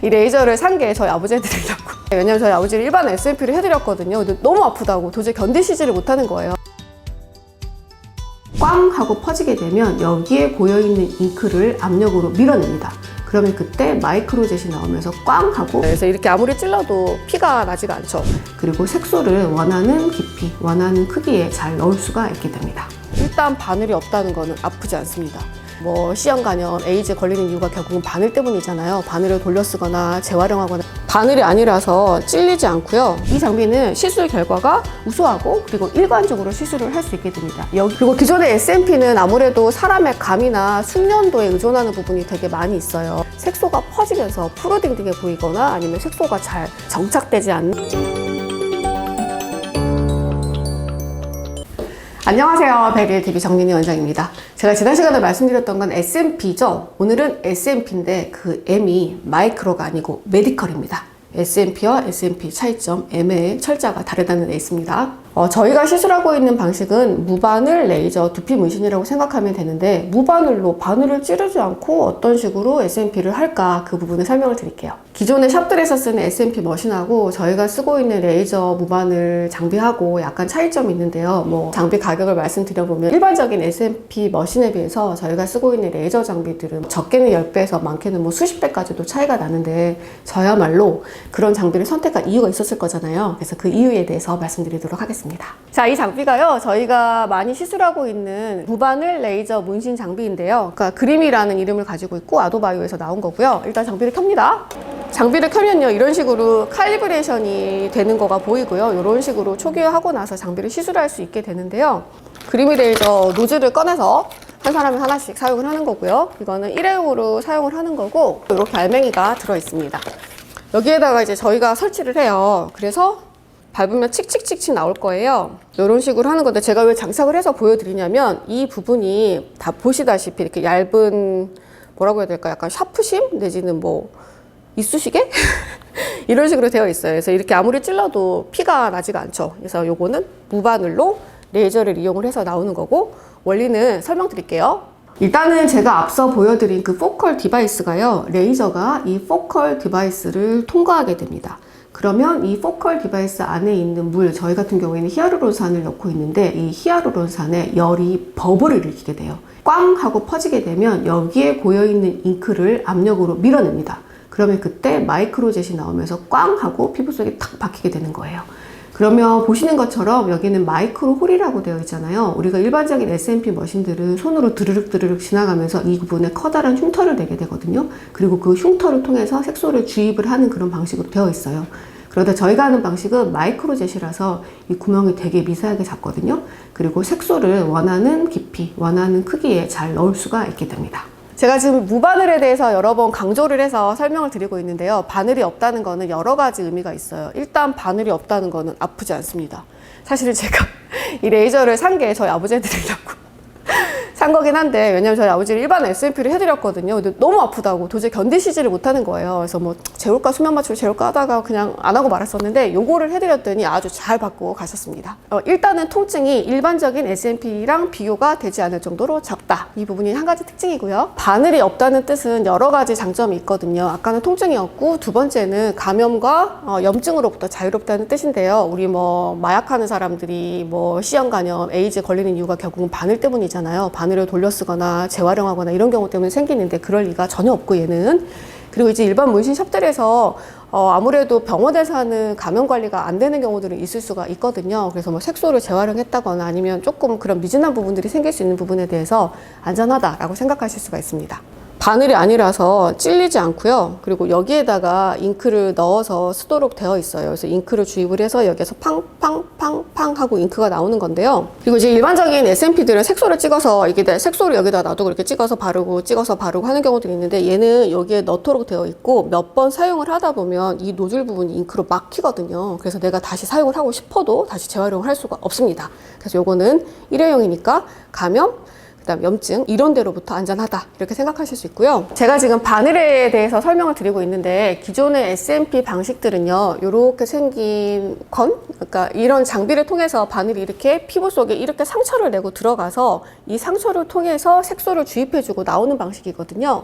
이 레이저를 산 게 저희 아버지 해드리려고. 왜냐면 저희 아버지를 일반 SMP를 해드렸거든요. 근데 너무 아프다고 도저히 견디시지를 못하는 거예요. 꽝 하고 퍼지게 되면 여기에 고여있는 잉크를 압력으로 밀어냅니다. 그러면 그때 마이크로젯이 나오면서 꽝 하고, 그래서 이렇게 아무리 찔러도 피가 나지가 않죠. 그리고 색소를 원하는 깊이, 원하는 크기에 잘 넣을 수가 있게 됩니다. 일단 바늘이 없다는 거는 아프지 않습니다. 뭐 C형 간염, 에이즈에 걸리는 이유가 결국은 바늘 때문이잖아요. 바늘을 돌려 쓰거나 재활용하거나. 바늘이 아니라서 찔리지 않고요. 이 장비는 시술 결과가 우수하고 그리고 일관적으로 시술을 할 수 있게 됩니다. 그리고 기존의 SMP는 아무래도 사람의 감이나 숙련도에 의존하는 부분이 되게 많이 있어요. 색소가 퍼지면서 푸르딩딩해 보이거나 아니면 색소가 잘 정착되지 않는. 안녕하세요. 백일TV 정민희 원장입니다. 제가 지난 시간에 말씀드렸던 건 SMP죠. 오늘은 SMP인데 그 M이 마이크로가 아니고 메디컬입니다. SMP와 SMP 차이점, M의 철자가 다르다는 데 있습니다. 저희가 시술하고 있는 방식은 무바늘 레이저 두피 문신이라고 생각하면 되는데, 무바늘로 바늘을 찌르지 않고 어떤 식으로 SMP를 할까, 그 부분을 설명을 드릴게요. 기존의 샵들에서 쓰는 SMP 머신하고 저희가 쓰고 있는 레이저 무바늘 장비하고 약간 차이점이 있는데요. 뭐 장비 가격을 말씀드려보면 일반적인 SMP 머신에 비해서 저희가 쓰고 있는 레이저 장비들은 적게는 10배에서 많게는 뭐 수십 배까지도 차이가 나는데, 저야말로 그런 장비를 선택한 이유가 있었을 거잖아요. 그래서 그 이유에 대해서 말씀드리도록 하겠습니다. 자, 이 장비가요, 저희가 많이 시술하고 있는 무바늘 레이저 문신 장비인데요. 그러니까 그림이라는 이름을 가지고 있고 아도바이오에서 나온 거고요. 일단 장비를 켭니다. 장비를 켜면요, 이런 식으로 칼리브레이션이 되는 거가 보이고요. 이런 식으로 초기화하고 나서 장비를 시술할 수 있게 되는데요. 그림이 레이저 노즐을 꺼내서 한 사람이 하나씩 사용을 하는 거고요. 이거는 일회용으로 사용을 하는 거고, 이렇게 알맹이가 들어있습니다. 여기에다가 이제 저희가 설치를 해요. 그래서 밟으면 칙칙칙칙 나올 거예요. 이런 식으로 하는 건데, 제가 왜 장착을 해서 보여드리냐면, 이 부분이 다 보시다시피 이렇게 얇은, 뭐라고 해야 될까, 약간 샤프심 내지는 뭐 이쑤시개 이런 식으로 되어 있어요. 그래서 이렇게 아무리 찔러도 피가 나지가 않죠. 그래서 요거는 무바늘로 레이저를 이용을 해서 나오는 거고, 원리는 설명드릴게요. 일단은 제가 앞서 보여드린 그 포컬 디바이스가요, 레이저가 이 포컬 디바이스를 통과하게 됩니다. 그러면 이 포컬 디바이스 안에 있는 물, 저희 같은 경우에는 히아루론산을 넣고 있는데, 이 히아루론산에 열이 버블을 일으키게 돼요. 꽝 하고 퍼지게 되면 여기에 고여있는 잉크를 압력으로 밀어냅니다. 그러면 그때 마이크로젯이 나오면서 꽝 하고 피부 속에 탁 박히게 되는 거예요. 그러면 보시는 것처럼 여기는 마이크로 홀이라고 되어 있잖아요. 우리가 일반적인 SMP 머신들은 손으로 드르륵 드르륵 지나가면서 이 부분에 커다란 흉터를 내게 되거든요. 그리고 그 흉터를 통해서 색소를 주입을 하는 그런 방식으로 되어 있어요. 그런데 저희가 하는 방식은 마이크로젯이라서 이 구멍이 되게 미세하게 작거든요. 그리고 색소를 원하는 깊이, 원하는 크기에 잘 넣을 수가 있게 됩니다. 제가 지금 무바늘에 대해서 여러 번 강조를 해서 설명을 드리고 있는데요. 바늘이 없다는 거는 여러 가지 의미가 있어요. 일단 바늘이 없다는 거는 아프지 않습니다. 사실은 제가 이 레이저를 산 게 저희 아버지 해드리려고 산 거긴 한데, 왜냐면 저희 아버지를 일반 SMP를 해드렸거든요. 근데 너무 아프다고 도저히 견디시지를 못하는 거예요. 그래서 뭐 재울까 수면 마취를 재울까 하다가 그냥 안 하고 말았었는데, 요거를 해드렸더니 아주 잘 받고 가셨습니다. 일단은 통증이 일반적인 SMP랑 비교가 되지 않을 정도로 적다. 이 부분이 한 가지 특징이고요. 바늘이 없다는 뜻은 여러 가지 장점이 있거든요. 아까는 통증이 없고, 두 번째는 감염과 염증으로부터 자유롭다는 뜻인데요. 우리 뭐 마약하는 사람들이 뭐 C형 간염, 에이즈에 걸리는 이유가 결국은 바늘 때문이잖아요. 바늘을 돌려 쓰거나 재활용하거나 이런 경우 때문에 생기는데, 그럴 리가 전혀 없고 얘는. 그리고 이제 일반 문신 샵들에서 아무래도 병원에서 하는 감염 관리가 안 되는 경우들은 있을 수가 있거든요. 그래서 뭐 색소를 재활용했다거나 아니면 조금 그런 미진한 부분들이 생길 수 있는 부분에 대해서 안전하다라고 생각하실 수가 있습니다. 바늘이 아니라서 찔리지 않고요. 그리고 여기에다가 잉크를 넣어서 쓰도록 되어 있어요. 그래서 잉크를 주입을 해서 여기에서 팡팡팡팡 하고 잉크가 나오는 건데요. 그리고 이제 일반적인 SMP들은 색소를 찍어서, 이게 색소를 여기다 놔두고 이렇게 찍어서 바르고 하는 경우도 있는데, 얘는 여기에 넣도록 되어 있고, 몇 번 사용을 하다 보면 이 노즐 부분이 잉크로 막히거든요. 그래서 내가 다시 사용을 하고 싶어도 다시 재활용을 할 수가 없습니다. 그래서 요거는 일회용이니까 감염, 그다음 염증 이런 데로부터 안전하다, 이렇게 생각하실 수 있고요. 제가 지금 바늘에 대해서 설명을 드리고 있는데, 기존의 SMP 방식들은요, 이렇게 생긴 그러니까 이런 장비를 통해서 바늘이 이렇게 피부 속에 이렇게 상처를 내고 들어가서 이 상처를 통해서 색소를 주입해주고 나오는 방식이거든요.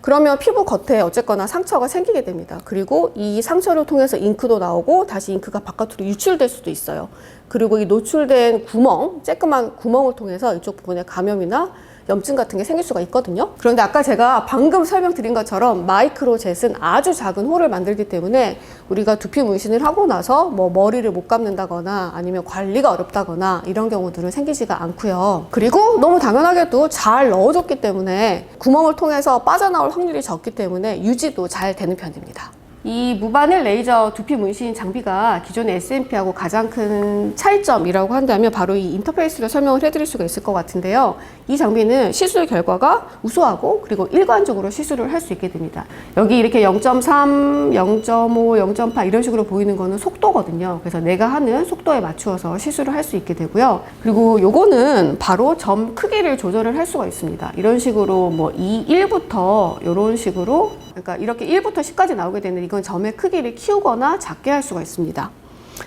그러면 피부 겉에 어쨌거나 상처가 생기게 됩니다. 그리고 이 상처를 통해서 잉크도 나오고 다시 잉크가 바깥으로 유출될 수도 있어요. 그리고 이 노출된 구멍, 쬐끄만 구멍을 통해서 이쪽 부분에 감염이나 염증 같은 게 생길 수가 있거든요. 그런데 아까 제가 방금 설명드린 것처럼 마이크로젯은 아주 작은 홀을 만들기 때문에 우리가 두피 문신을 하고 나서 뭐 머리를 못 감는다거나 아니면 관리가 어렵다거나 이런 경우들은 생기지가 않고요. 그리고 너무 당연하게도 잘 넣어줬기 때문에 구멍을 통해서 빠져나올 확률이 적기 때문에 유지도 잘 되는 편입니다. 이 무바늘 레이저 두피 문신 장비가 기존의 SMP하고 가장 큰 차이점이라고 한다면 바로 이 인터페이스를 설명을 해드릴 수가 있을 것 같은데요. 이 장비는 시술 결과가 우수하고 그리고 일관적으로 시술을 할 수 있게 됩니다. 여기 이렇게 0.3, 0.5, 0.8 이런 식으로 보이는 거는 속도거든요. 그래서 내가 하는 속도에 맞추어서 시술을 할 수 있게 되고요. 그리고 요거는 바로 점 크기를 조절을 할 수가 있습니다. 이런 식으로 뭐 2, 1부터 이런 식으로 그러니까 이렇게 1부터 10까지 나오게 되는 이건 점의 크기를 키우거나 작게 할 수가 있습니다.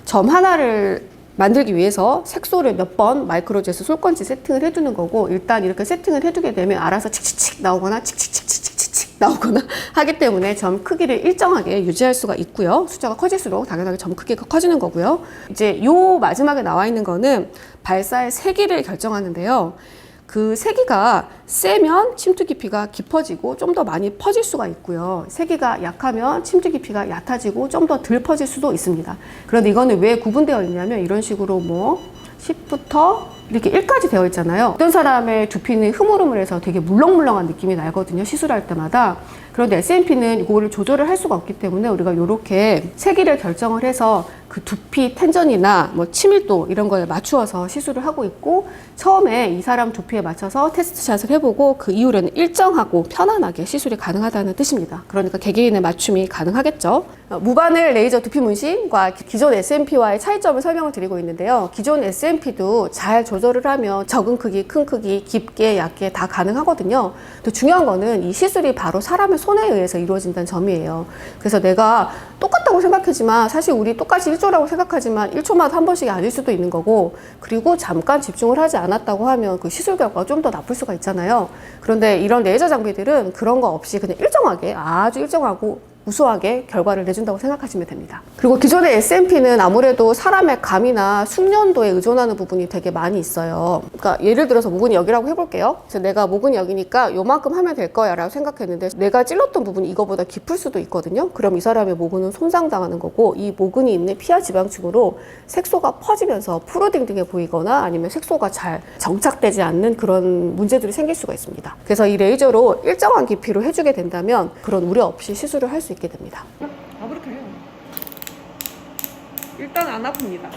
점 하나를 만들기 위해서 색소를 몇 번 마이크로젯 솔건지 세팅을 해두는 거고 일단 이렇게 세팅을 해두게 되면 알아서 칙칙칙 나오거나 칙칙칙칙칙칙 나오거나 하기 때문에 점 크기를 일정하게 유지할 수가 있고요. 숫자가 커질수록 당연하게 점 크기가 커지는 거고요. 이제 요 마지막에 나와 있는 거는 발사의 세기를 결정하는데요. 그 세기가 세면 침투 깊이가 깊어지고 좀 더 많이 퍼질 수가 있고요. 세기가 약하면 침투 깊이가 얕아지고 좀 더 덜 퍼질 수도 있습니다. 그런데 이거는 왜 구분되어 있냐면 이런 식으로 뭐 10부터 이렇게 1까지 되어 있잖아요. 어떤 사람의 두피는 흐물흐물해서 되게 물렁물렁한 느낌이 나거든요. 시술할 때마다. 그런데 SMP는 이거를 조절을 할 수가 없기 때문에 우리가 이렇게 세기를 결정을 해서 그 두피 텐전이나 뭐 치밀도 이런 거에 맞추어서 시술을 하고 있고 처음에 이 사람 두피에 맞춰서 테스트샷을 해보고 그 이후로는 일정하고 편안하게 시술이 가능하다는 뜻입니다. 그러니까 개개인의 맞춤이 가능하겠죠. 무바늘 레이저 두피 문신과 기존 SMP와의 차이점을 설명을 드리고 있는데요. 기존 SMP도 잘 조절을 하면 적은 크기, 큰 크기, 깊게, 얇게 다 가능하거든요. 또 중요한 거는 이 시술이 바로 사람의 손에 의해서 이루어진다는 점이에요. 그래서 내가 똑같다고 생각하지만 사실 우리 똑같이 1조라고 생각하지만 1초마다 한 번씩이 아닐 수도 있는 거고 그리고 잠깐 집중을 하지 않았다고 하면 그 시술 결과가 좀 더 나쁠 수가 있잖아요. 그런데 이런 레이저 장비들은 그런 거 없이 그냥 일정하게 아주 일정하고 우수하게 결과를 내준다고 생각하시면 됩니다. 그리고 기존의 SMP는 아무래도 사람의 감이나 숙련도에 의존하는 부분이 되게 많이 있어요. 그러니까 예를 들어서 모근이 여기라고 해볼게요. 그래서 내가 모근이 여기니까 요만큼 하면 될 거야 라고 생각했는데 내가 찔렀던 부분이 이거보다 깊을 수도 있거든요. 그럼 이 사람의 모근은 손상당하는 거고 이 모근이 있는 피하 지방층으로 색소가 퍼지면서 푸르딩딩해 보이거나 아니면 색소가 잘 정착되지 않는 그런 문제들이 생길 수가 있습니다. 그래서 이 레이저로 일정한 깊이로 해주게 된다면 그런 우려 없이 시술을 할 수 있게 됩니다. 그렇게 해요. 일단 안 아픕니다.